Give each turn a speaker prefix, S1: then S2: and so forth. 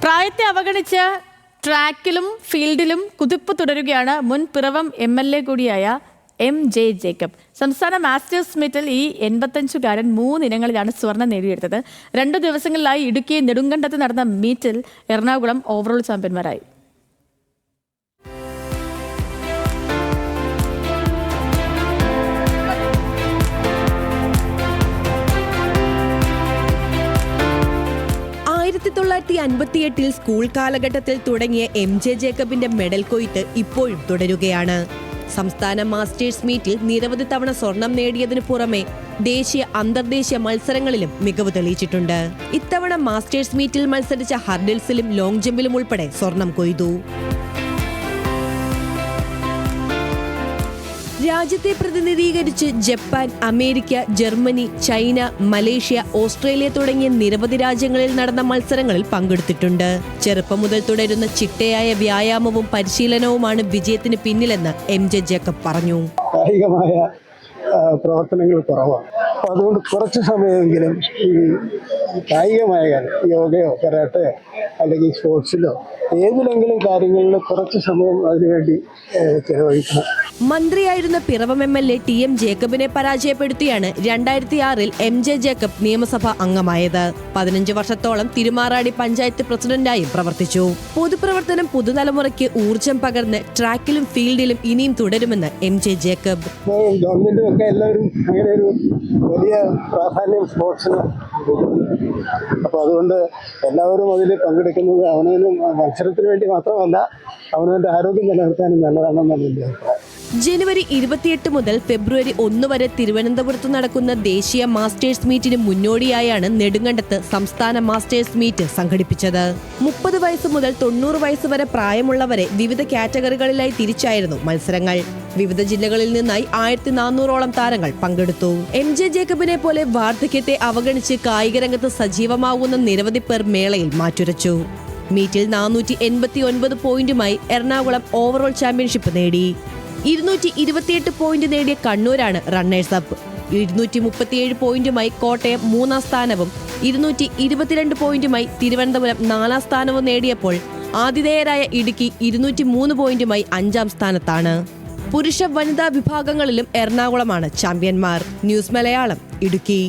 S1: പ്രായത്തെ അവഗണിച്ച് ട്രാക്കിലും ഫീൽഡിലും കുതിപ്പ് തുടരുകയാണ് മുൻ പിറവം MLA കൂടിയായ MJ ജേക്കബ്. സംസ്ഥാന മാസ്റ്റേഴ്സ് മീറ്റിൽ ഈ 85-കാരൻ 3 ഇനങ്ങളിലാണ് സ്വർണം നേടിയെടുത്തത്. 2 ദിവസങ്ങളിലായി ഇടുക്കി നെടുങ്കണ്ടത്ത് നടന്ന മീറ്റിൽ എറണാകുളം ഓവറോൾ ചാമ്പ്യന്മാരായി.
S2: സ്കൂൾ കാലഘട്ടത്തിൽ തുടങ്ങിയ MJ ജേക്കബിന്റെ മെഡൽ കൊയ്ത്ത് ഇപ്പോഴും തുടരുകയാണ്. സംസ്ഥാന മാസ്റ്റേഴ്സ് മീറ്റിൽ നിരവധി തവണ സ്വർണം നേടിയതിനു പുറമെ ദേശീയ അന്തർദേശീയ മത്സരങ്ങളിലും മികവ് തെളിയിച്ചിട്ടുണ്ട്. ഇത്തവണ മാസ്റ്റേഴ്സ് മീറ്റിൽ മത്സരിച്ച ഹർഡിൽസിലും ലോങ് ജമ്പിലും ഉൾപ്പെടെ സ്വർണം കൊയ്തു. രാജ്യത്തെ പ്രതിനിധീകരിച്ച് Japan, America, Germany, China, Malaysia, Australia തുടങ്ങിയ നിരവധി രാജ്യങ്ങളിൽ നടന്ന മത്സരങ്ങളിൽ പങ്കെടുത്തിട്ടുണ്ട്. ചെറുപ്പം മുതൽ തുടരുന്ന ചിട്ടയായ വ്യായാമവും പരിശീലനവുമാണ് വിജയത്തിന് പിന്നിലെന്ന് MJ ജേക്കബ് പറഞ്ഞു.
S3: കായികമായ പ്രവർത്തനങ്ങൾ കുറവാണ്. അപ്പോൾ അതുകൊണ്ട് കുറച്ച് സമയമെങ്കിലും ഈ കായികമായ കാര്യം യോഗയോ കരാട്ടയോ അല്ലെങ്കിൽ സ്പോർട്സിലോ ഏതിലെങ്കിലും കാര്യങ്ങളിൽ കുറച്ച് സമയം അതിനുവേണ്ടി ചെലവഴിക്കണം.
S2: മന്ത്രിയായിരുന്ന പിറവം MLA TM ജേക്കബിനെ പരാജയപ്പെടുത്തിയാണ് 2006-ൽ MJ ജേക്കബ് നിയമസഭാ അംഗമായത്. 15 വർഷത്തോളം തിരുമാറാടി പഞ്ചായത്ത് പ്രസിഡന്റായും പ്രവർത്തിച്ചു. പൊതുപ്രവർത്തനം പുതുതലമുറയ്ക്ക് ഊർജം പകർന്ന് ട്രാക്കിലും ഫീൽഡിലും ഇനിയും തുടരുമെന്ന് MJ ജേക്കബ്.
S3: ഗവൺമെന്റും ഒക്കെ എല്ലാവരും അങ്ങനെ ഒരു വലിയ പ്രാധാന്യം സ്പോർട്സിന്. അപ്പോൾ അതുകൊണ്ട് എല്ലാവരും അതിൽ പങ്കെടുക്കുന്നത് അവനവനും മത്സരത്തിന് വേണ്ടി മാത്രമല്ല, അവനവൻ്റെ ആരോഗ്യം നിലനിർത്താനും നല്ലതാണെന്നാണ് എൻ്റെ അഭിപ്രായം.
S2: ജനുവരി 28 മുതൽ ഫെബ്രുവരി 1 വരെ തിരുവനന്തപുരത്ത് നടക്കുന്ന ദേശീയ മാസ്റ്റേഴ്സ് മീറ്റിന് മുന്നോടിയായാണ് നെടുങ്കണ്ടത്ത് സംസ്ഥാന മാസ്റ്റേഴ്സ് മീറ്റ് സംഘടിപ്പിച്ചത്. 30 വയസ്സ് മുതൽ 90 വയസ്സ് വരെ പ്രായമുള്ളവരെ വിവിധ കാറ്റഗറികളിലായി തിരിച്ചായിരുന്നു മത്സരങ്ങൾ. വിവിധ ജില്ലകളിൽ നിന്നായി 1400ഓളം താരങ്ങൾ പങ്കെടുത്തു. MJ ജേക്കബിനെ പോലെ വാർദ്ധക്യത്തെ അവഗണിച്ച് കായിക രംഗത്ത് സജീവമാവുന്ന നിരവധി പേർ മേളയിൽ മാറ്റുരച്ചു. മീറ്റിൽ 489 പോയിന്റുമായി എറണാകുളം ഓവറോൾ ചാമ്പ്യൻഷിപ്പ് നേടി. 228 പോയിന്റ് നേടിയ കണ്ണൂരാണ് റണ്ണേഴ്സ് അപ്പ്. 237 പോയിന്റുമായി കോട്ടയം 3-ാം സ്ഥാനവും 222 പോയിന്റുമായി തിരുവനന്തപുരം 4-ാം സ്ഥാനവും നേടിയപ്പോൾ ആതിഥേയരായ ഇടുക്കി 203 പോയിന്റുമായി 5-ാം സ്ഥാനത്താണ്. പുരുഷ വനിതാ വിഭാഗങ്ങളിലും എറണാകുളമാണ് ചാമ്പ്യന്മാർ. ന്യൂസ് മലയാളം, ഇടുക്കി.